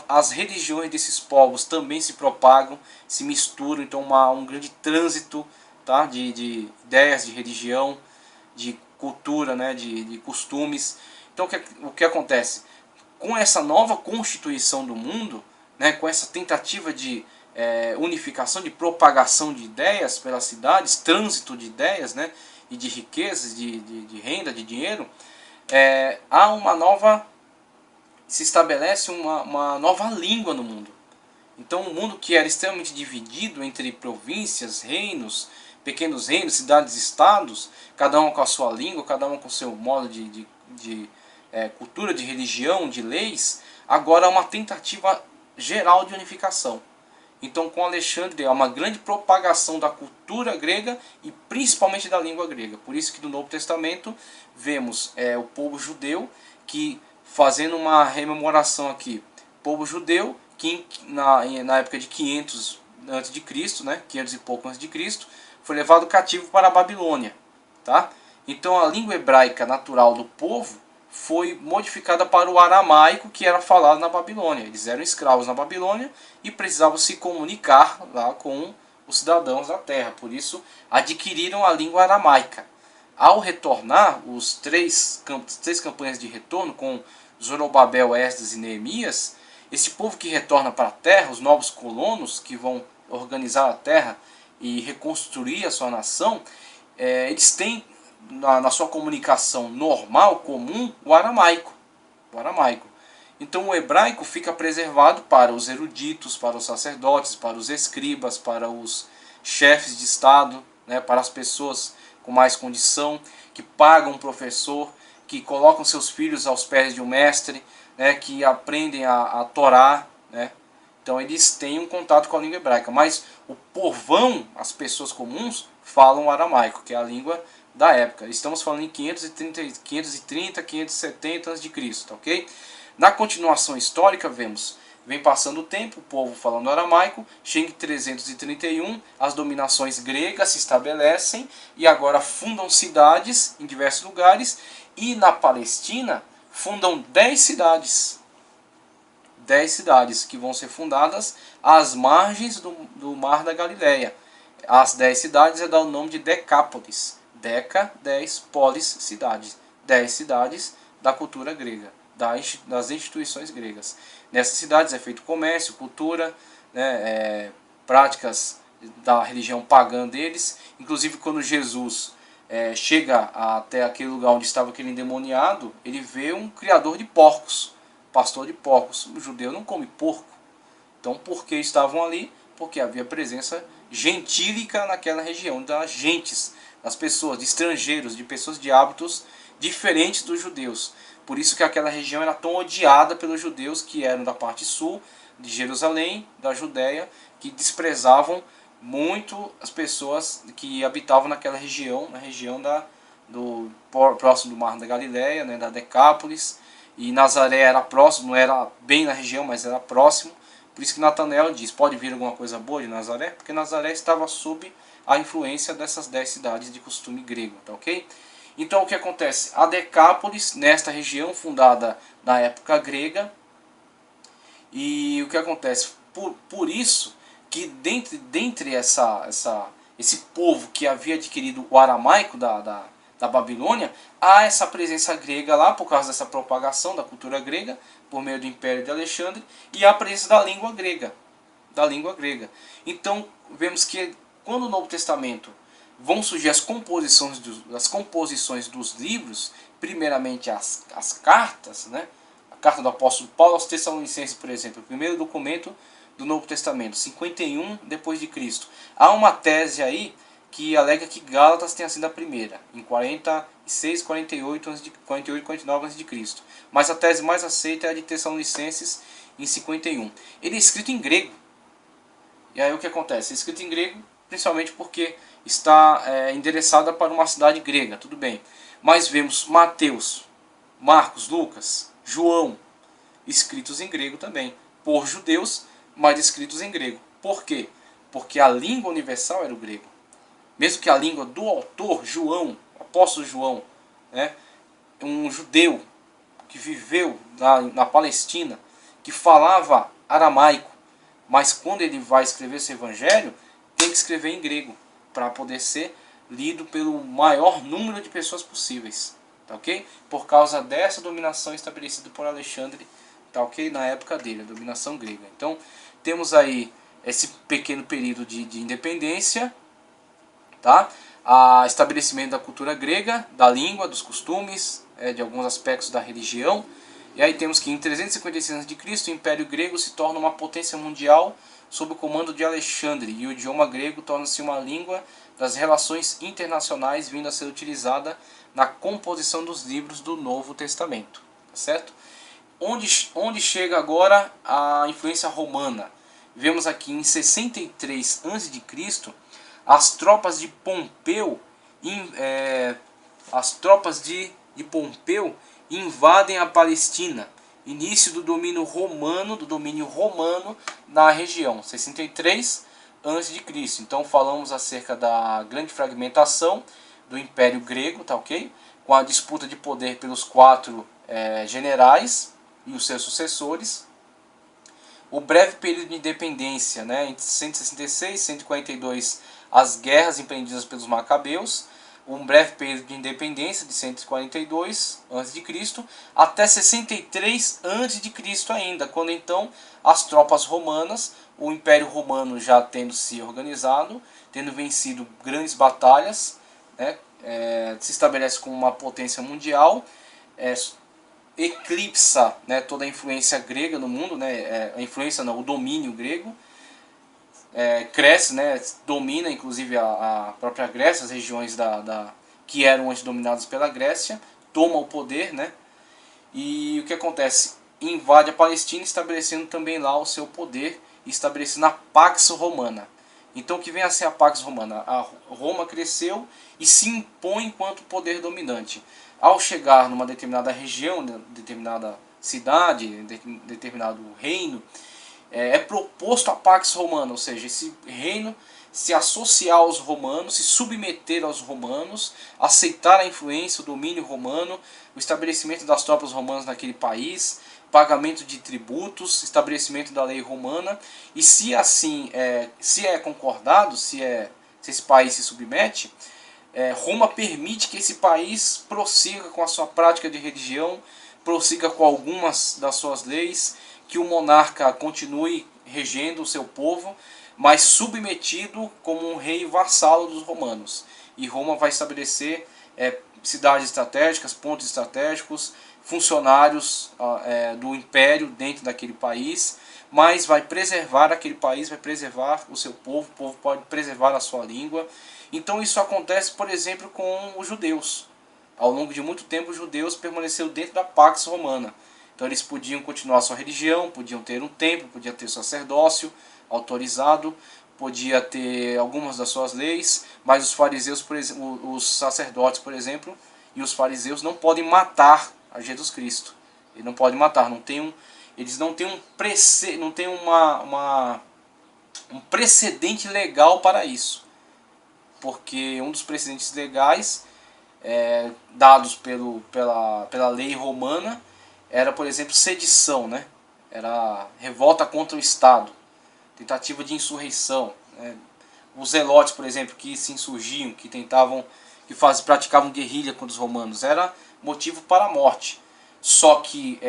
As religiões desses povos também se propagam, se misturam, então um grande trânsito, tá, de ideias de religião, de cultura, né, de costumes. Então o que acontece? Com essa nova constituição do mundo, né, com essa tentativa de unificação, de propagação de ideias pelas cidades, trânsito de ideias, né, e de riquezas, de renda, de dinheiro, há uma nova, se estabelece uma nova língua no mundo. Então o mundo que era extremamente dividido entre províncias, reinos, pequenos reinos, cidades-estados, cada um com a sua língua, cada um com o seu modo de cultura, de religião, de leis, agora há uma tentativa geral de unificação. Então, com Alexandre há uma grande propagação da cultura grega e principalmente da língua grega. Por isso que no Novo Testamento vemos o povo judeu que, fazendo uma rememoração aqui, povo judeu que na época de 500 a.C., né, 500 e pouco a.C., foi levado cativo para a Babilônia. Tá? Então a língua hebraica natural do povo foi modificada para o aramaico que era falado na Babilônia. Eles eram escravos na Babilônia e precisavam se comunicar lá com os cidadãos da terra. Por isso adquiriram a língua aramaica. Ao retornar, os três campanhas de retorno com Zorobabel, Esdras e Neemias, esse povo que retorna para a terra, os novos colonos que vão organizar a terra e reconstruir a sua nação, eles têm na sua comunicação normal, comum, o aramaico. Então o hebraico fica preservado para os eruditos, para os sacerdotes, para os escribas, para os chefes de estado, né, para as pessoas com mais condição, que pagam um professor, que colocam seus filhos aos pés de um mestre, né, que aprendem a Torá, né. Então eles têm um contato com a língua hebraica, mas o povão, as pessoas comuns, falam o aramaico, que é a língua da época. Estamos falando em 530, 570 a.C., tá ok? Na continuação histórica vem passando o tempo, o povo falando aramaico, chega em 331, as dominações gregas se estabelecem e agora fundam cidades em diversos lugares e na Palestina fundam 10 cidades. 10 cidades que vão ser fundadas às margens do Mar da Galileia. As 10 cidades dá o nome de Decápolis. Deca, 10, polis, cidades. 10 cidades da cultura grega, das instituições gregas. Nessas cidades é feito comércio, cultura, né, práticas da religião pagã deles. Inclusive quando Jesus chega até aquele lugar onde estava aquele endemoniado, ele vê um criador de porcos, pastor de porcos. O judeu não come porco. Então por que estavam ali? Porque havia presença gentílica naquela região, das gentes, das pessoas, de estrangeiros, de pessoas de hábitos diferentes dos judeus. Por isso que aquela região era tão odiada pelos judeus que eram da parte sul de Jerusalém, da Judéia, que desprezavam muito as pessoas que habitavam naquela região, na região próximo do Mar da Galileia, né, da Decápolis. E Nazaré era próximo, não era bem na região, mas era próximo. Por isso que Natanael diz, pode vir alguma coisa boa de Nazaré? Porque Nazaré estava sob a influência dessas 10 cidades de costume grego, tá ok? Então o que acontece? A Decápolis, nesta região fundada na época grega, e o que acontece? Por isso que dentre esse povo que havia adquirido o aramaico da Babilônia, há essa presença grega lá, por causa dessa propagação da cultura grega, por meio do Império de Alexandre, e a presença da língua grega. Então, vemos que quando no Novo Testamento vão surgir as composições dos livros, primeiramente as cartas, né? A carta do apóstolo Paulo aos Tessalonicenses, por exemplo, o primeiro documento do Novo Testamento, 51 depois de Cristo. Há uma tese aí que alega que Gálatas tenha sido a primeira, em 46, 48, 49 a.C. Mas a tese mais aceita é a de Tessalonicenses, em 51. Ele é escrito em grego. E aí o que acontece? É escrito em grego, principalmente porque está endereçada para uma cidade grega, tudo bem. Mas vemos Mateus, Marcos, Lucas, João, escritos em grego também, por judeus, mas escritos em grego. Por quê? Porque a língua universal era o grego. Mesmo que a língua do autor, João, apóstolo João, né, um judeu que viveu na Palestina, que falava aramaico, mas quando ele vai escrever esse evangelho, tem que escrever em grego, para poder ser lido pelo maior número de pessoas possíveis, tá ok? Por causa dessa dominação estabelecida por Alexandre, tá ok? Na época dele, a dominação grega. Então, temos aí esse pequeno período de independência, tá? A estabelecimento da cultura grega, da língua, dos costumes, de alguns aspectos da religião. E aí temos que em 356 a.C. o Império Grego se torna uma potência mundial sob o comando de Alexandre, e o idioma grego torna-se uma língua das relações internacionais vindo a ser utilizada na composição dos livros do Novo Testamento, tá certo? Onde chega agora a influência romana? Vemos aqui em 63 a.C. as tropas de Pompeu, de Pompeu invadem a Palestina, início do domínio romano na região, 63 a.C. Então falamos acerca da grande fragmentação do Império Grego, tá ok? Com a disputa de poder pelos quatro generais e os seus sucessores. O breve período de independência, né, entre 166 e 142, as guerras empreendidas pelos Macabeus. Um breve período de independência de 142 a.C. até 63 a.C. ainda, quando então as tropas romanas, o Império Romano já tendo se organizado, tendo vencido grandes batalhas, né, se estabelece como uma potência mundial, eclipsa, né, toda a influência grega no mundo, né, a influência não, o domínio grego, cresce, né, domina inclusive a própria Grécia, as regiões que eram antes dominadas pela Grécia, toma o poder, né, e o que acontece? Invade a Palestina, estabelecendo também lá o seu poder, estabelecendo a Pax Romana. Então o que vem a ser a Pax Romana? A Roma cresceu e se impõe enquanto poder dominante. Ao chegar numa determinada região, determinada cidade, determinado reino, é proposto a Pax Romana, ou seja, esse reino se associar aos romanos, se submeter aos romanos, aceitar a influência, o domínio romano, o estabelecimento das tropas romanas naquele país, pagamento de tributos, estabelecimento da lei romana, e se assim se é concordado, se esse país se submete, Roma permite que esse país prossiga com a sua prática de religião, prossiga com algumas das suas leis, que o monarca continue regendo o seu povo, mas submetido como um rei vassalo dos romanos. E Roma vai estabelecer cidades estratégicas, pontos estratégicos, funcionários do império dentro daquele país, mas vai preservar aquele país, vai preservar o seu povo, o povo pode preservar a sua língua. Então isso acontece, por exemplo, com os judeus. Ao longo de muito tempo, os judeus permaneceram dentro da Pax Romana. Então eles podiam continuar sua religião, podiam ter um templo, podia ter sacerdócio autorizado, podia ter algumas das suas leis, mas os fariseus, por exemplo, os sacerdotes, por exemplo, e os fariseus não podem matar a Jesus Cristo. Eles não podem matar, eles não têm um precedente legal para isso. Porque um dos precedentes legais dados pela lei romana era, por exemplo, sedição, né? Era revolta contra o Estado, tentativa de insurreição, né? Os zelotes, por exemplo, que se insurgiam, que praticavam guerrilha contra os romanos, era motivo para a morte. Só que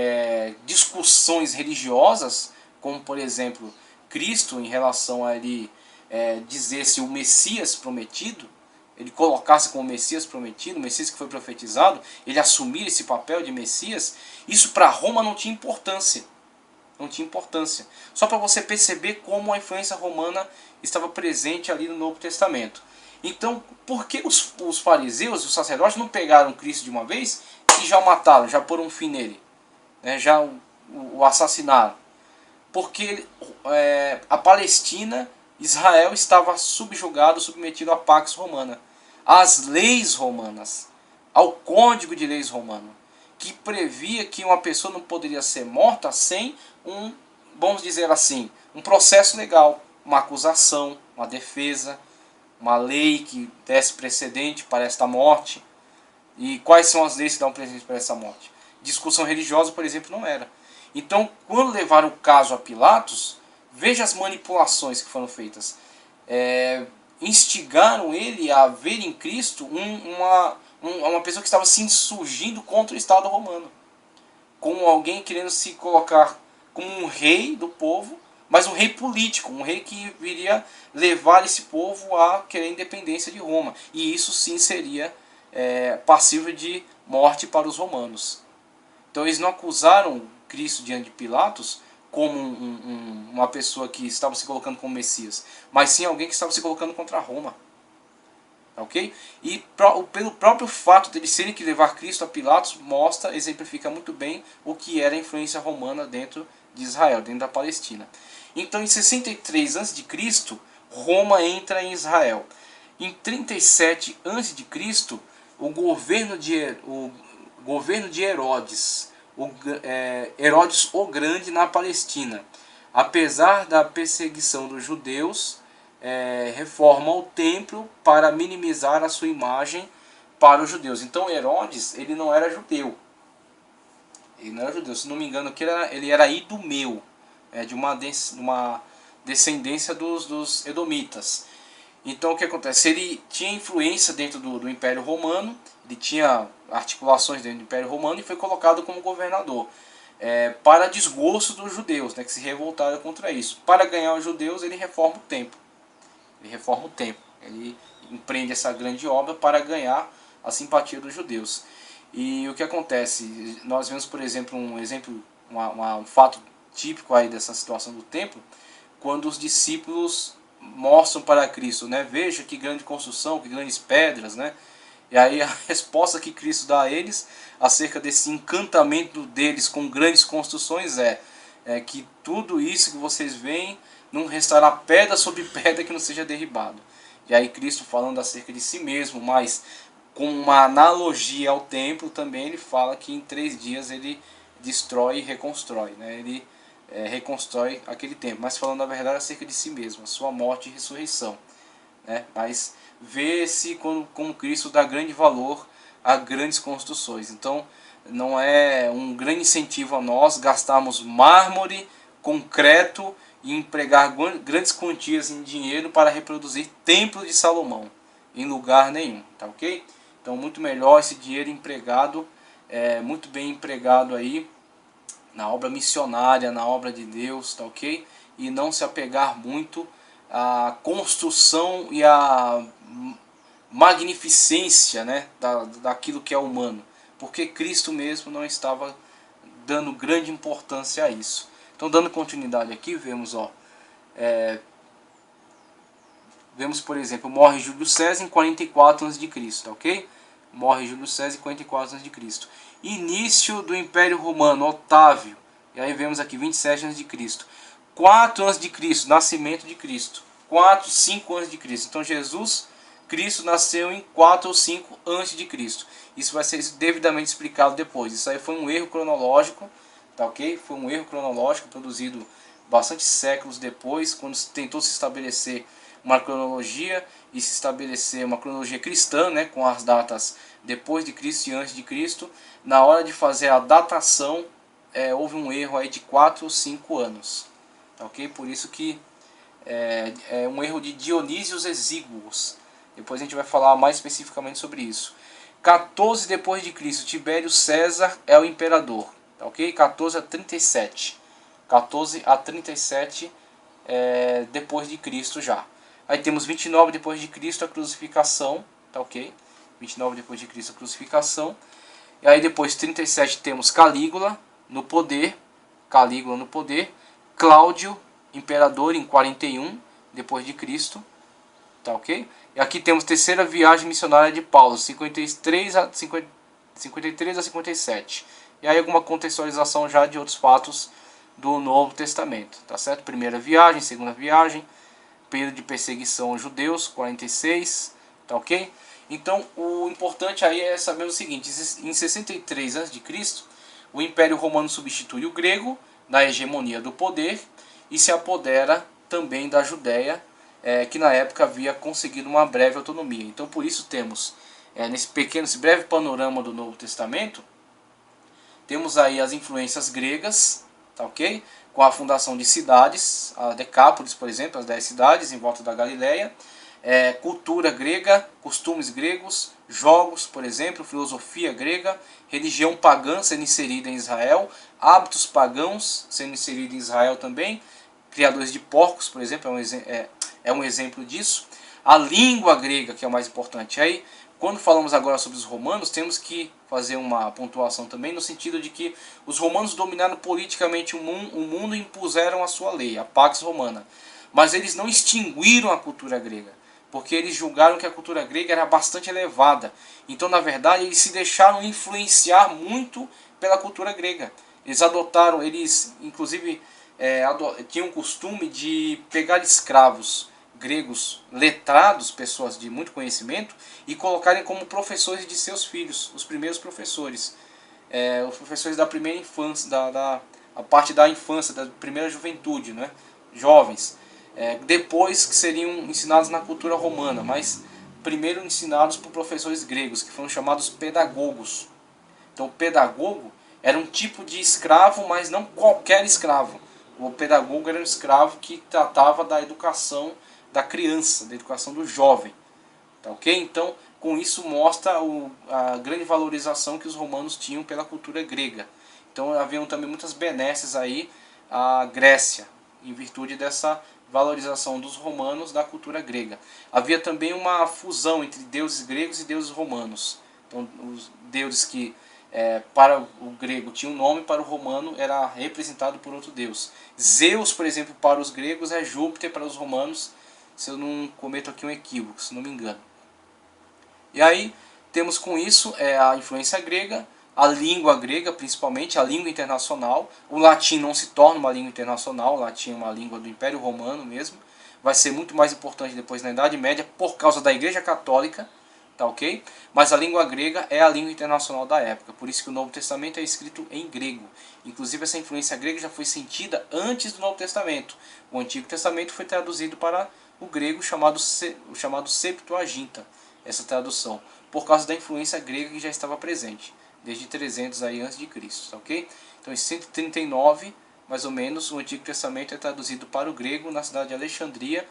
discussões religiosas, como por exemplo Cristo em relação a ele dizer-se o Messias prometido, ele colocasse como Messias prometido, o Messias que foi profetizado, ele assumir esse papel de Messias, isso para Roma não tinha importância. Não tinha importância. Só para você perceber como a influência romana estava presente ali no Novo Testamento. Então, por que os fariseus e os sacerdotes não pegaram Cristo de uma vez e já o mataram, já poram um fim nele? Né, já o assassinaram? Porque a Palestina, Israel, estava submetido à Pax Romana, às leis romanas, ao Código de Leis Romano, que previa que uma pessoa não poderia ser morta sem vamos dizer assim, um processo legal, uma acusação, uma defesa, uma lei que desse precedente para esta morte. E quais são as leis que dão precedente para essa morte? Discussão religiosa, por exemplo, não era. Então, quando levaram o caso a Pilatos, veja as manipulações que foram feitas. Instigaram ele a ver em Cristo uma pessoa que estava se insurgindo contra o Estado romano. Como alguém querendo se colocar como um rei do povo, mas um rei político, um rei que viria levar esse povo a querer a independência de Roma. E isso sim seria passível de morte para os romanos. Então eles não acusaram Cristo diante de Pilatos como uma pessoa que estava se colocando como Messias, mas sim alguém que estava se colocando contra Roma. ok? E pelo próprio fato de eles terem que levar Cristo a Pilatos, mostra, exemplifica muito bem o que era a influência romana dentro de Israel, dentro da Palestina. Então em 63 a.C., Roma entra em Israel. Em 37 a.C., o governo de Herodes, Herodes o Grande na Palestina, apesar da perseguição dos judeus, reforma o templo para minimizar a sua imagem para os judeus. Então Herodes, ele não era judeu. Ele não era judeu, se não me engano, ele era idumeu, de uma descendência dos edomitas. Então o que acontece? Ele tinha influência dentro do Império Romano, ele tinha articulações dentro do Império Romano e foi colocado como governador. Para desgosto dos judeus, que se revoltaram contra isso. Para ganhar os judeus, ele reforma o templo. Ele empreende essa grande obra para ganhar a simpatia dos judeus. E o que acontece? Nós vemos, por exemplo, um fato típico aí dessa situação do templo, quando os discípulos mostram para Cristo, veja que grande construção, que grandes pedras, E aí a resposta que Cristo dá a eles acerca desse encantamento deles com grandes construções é que tudo isso que vocês veem não restará pedra sobre pedra que não seja derribado. E aí Cristo, falando acerca de si mesmo, mas com uma analogia ao templo também, ele fala que em 3 dias ele destrói e reconstrói, Ele reconstrói aquele templo, mas falando a verdade acerca de si mesmo, a sua morte e ressurreição, Mas vê-se como Cristo dá grande valor a grandes construções. Então não é um grande incentivo a nós gastarmos mármore, concreto e empregar grandes quantias em dinheiro para reproduzir templo de Salomão, em lugar nenhum, tá ok? Então muito melhor esse dinheiro empregado, muito bem empregado aí na obra missionária, na obra de Deus, tá ok? E não se apegar muito à construção e à magnificência, daquilo que é humano, porque Cristo mesmo não estava dando grande importância a isso. Então, dando continuidade aqui, vemos, por exemplo, morre Júlio César em 44 a.C., ok? Morre Júlio César em 44 a.C. Início do Império Romano, Otávio, e aí vemos aqui 27 a.C. 4 a.C., nascimento de Cristo. 4, 5 a.C. Então Cristo nasceu em 4 ou 5 a.C. Isso vai ser devidamente explicado depois. Isso aí foi um erro cronológico, tá ok? Foi um erro cronológico produzido bastante séculos depois, quando tentou se estabelecer uma cronologia e se estabelecer uma cronologia cristã, com as datas depois de Cristo e antes de Cristo. Na hora de fazer a datação, houve um erro aí de 4 ou 5 anos, tá ok? Por isso que é um erro de Dionísios Exíguos. Depois a gente vai falar mais especificamente sobre isso. 14 depois de Cristo, Tibério César é o imperador, tá ok? 14 a 37. 14 a 37 depois de Cristo já. Aí temos 29 depois de Cristo, a crucificação, tá ok? 29 depois de Cristo, a crucificação. E aí depois 37 temos Calígula no poder, Cláudio, imperador, em 41 depois de Cristo, tá ok? E aqui temos terceira viagem missionária de Paulo, 53 a 57. E aí alguma contextualização já de outros fatos do Novo Testamento, tá certo? Primeira viagem, segunda viagem, período de perseguição aos judeus, 46, tá ok? Então o importante aí é saber o seguinte: em 63 a.C., o Império Romano substitui o grego na hegemonia do poder e se apodera também da Judéia, que na época havia conseguido uma breve autonomia. Então por isso temos, nesse breve panorama do Novo Testamento, temos aí as influências gregas, tá ok? Com a fundação de cidades, a Decápolis, por exemplo, as 10 cidades em volta da Galileia, cultura grega, costumes gregos, jogos, por exemplo, filosofia grega, religião pagã sendo inserida em Israel, hábitos pagãos sendo inseridos em Israel também, criadores de porcos, por exemplo, é um exemplo disso. A língua grega, que é o mais importante. Aí, quando falamos agora sobre os romanos, temos que fazer uma pontuação também, no sentido de que os romanos dominaram politicamente o mundo e impuseram a sua lei, a Pax Romana. Mas eles não extinguiram a cultura grega. porque eles julgaram que a cultura grega era bastante elevada. Então, na verdade, eles se deixaram influenciar muito pela cultura grega. Eles inclusive tinham o costume de pegar escravos gregos letrados, pessoas de muito conhecimento, e colocarem como professores de seus filhos, os primeiros professores. Os professores da primeira infância, a parte da infância, da primeira juventude, né? Jovens. Depois que seriam ensinados na cultura romana, mas primeiro ensinados por professores gregos, que foram chamados pedagogos. Então o pedagogo era um tipo de escravo, mas não qualquer escravo. O pedagogo era um escravo que tratava da educação da criança, da educação do jovem. Tá, ok? Então, com isso mostra a grande valorização que os romanos tinham pela cultura grega. Então haviam também muitas benesses aí à Grécia, em virtude dessa valorização dos romanos da cultura grega. Havia também uma fusão entre deuses gregos e deuses romanos. Então, os deuses que para o grego tinha um nome, para o romano era representado por outro deus. Zeus, por exemplo, para os gregos é Júpiter, para os romanos, se eu não cometo aqui um equívoco, se não me engano. E aí temos com isso a influência grega, a língua grega principalmente, a língua internacional. O latim não se torna uma língua internacional, o latim é uma língua do Império Romano mesmo. Vai ser muito mais importante depois na Idade Média por causa da Igreja Católica, tá ok? Mas a língua grega é a língua internacional da época, por isso que o Novo Testamento é escrito em grego. Inclusive essa influência grega já foi sentida antes do Novo Testamento. O Antigo Testamento foi traduzido para o grego chamado Septuaginta, essa tradução, por causa da influência grega que já estava presente, desde 300 aí a.C., ok? Então em 139, mais ou menos, o Antigo Testamento é traduzido para o grego na cidade de Alexandria,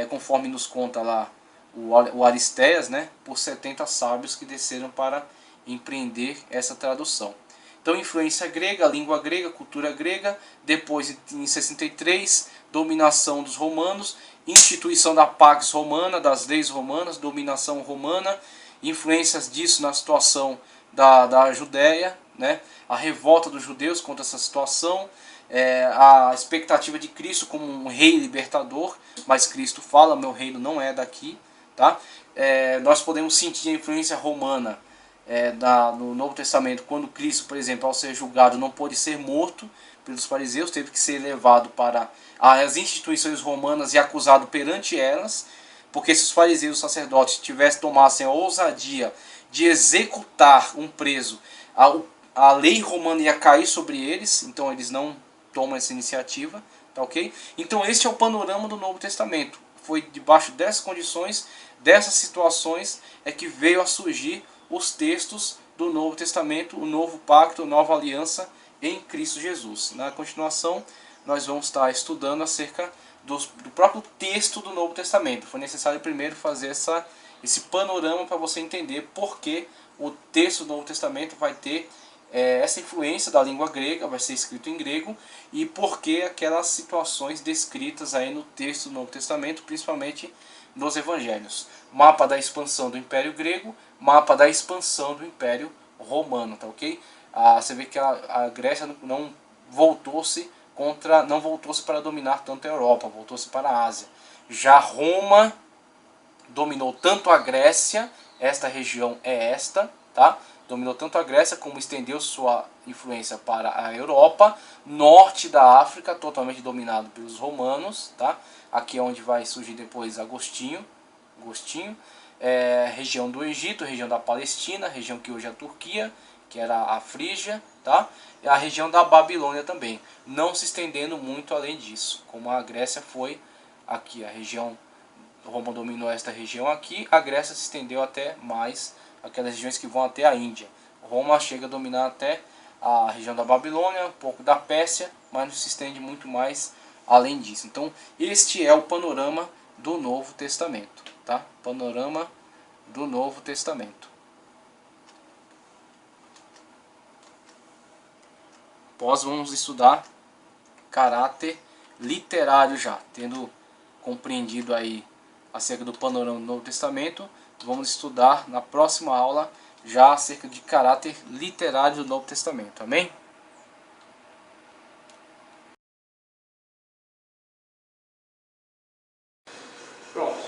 conforme nos conta lá o Aristéias, né, por 70 sábios que desceram para empreender essa tradução. Então, influência grega, língua grega, cultura grega. Depois, em 63, dominação dos romanos, instituição da Pax Romana, das leis romanas, dominação romana, influências disso na situação da Judéia, né, a revolta dos judeus contra essa situação, a expectativa de Cristo como um rei libertador, mas Cristo fala, meu reino não é daqui. Tá? Nós podemos sentir a influência romana no Novo Testamento, quando Cristo, por exemplo, ao ser julgado, não pôde ser morto pelos fariseus, teve que ser levado para as instituições romanas e acusado perante elas, porque se os fariseus e os sacerdotes tomassem a ousadia de executar um preso, a lei romana ia cair sobre eles, então eles não tomam essa iniciativa, tá ok? Então este é o panorama do Novo Testamento. Foi debaixo dessas condições, dessas situações, é que veio a surgir os textos do Novo Testamento, o Novo Pacto, a Nova Aliança em Cristo Jesus. Na continuação, nós vamos estar estudando acerca do próprio texto do Novo Testamento. Foi necessário primeiro fazer esse panorama para você entender por que o texto do Novo Testamento vai ter essa influência da língua grega, vai ser escrito em grego, e por que aquelas situações descritas aí no texto do Novo Testamento, principalmente nos Evangelhos. Mapa da expansão do Império Grego, mapa da expansão do Império Romano, tá ok? Você vê que a Grécia não voltou-se para dominar tanto a Europa, voltou-se para a Ásia. Já Roma dominou tanto a Grécia, esta região é esta, tá? Dominou tanto a Grécia como estendeu sua influência para a Europa, norte da África, totalmente dominado pelos romanos, tá? Aqui é onde vai surgir depois Agostinho, região do Egito, região da Palestina, região que hoje é a Turquia, que era a Frígia, tá? E a região da Babilônia também, não se estendendo muito além disso, como a Grécia foi aqui, a região, Roma dominou esta região aqui, a Grécia se estendeu até mais, aquelas regiões que vão até a Índia. Roma chega a dominar até a região da Babilônia, um pouco da Pérsia, mas não se estende muito mais além disso. Então, este é o panorama do Novo Testamento, tá? Panorama do Novo Testamento. Após vamos estudar caráter literário já, tendo compreendido aí acerca do panorama do Novo Testamento, vamos estudar na próxima aula já acerca de caráter literário do Novo Testamento. Amém?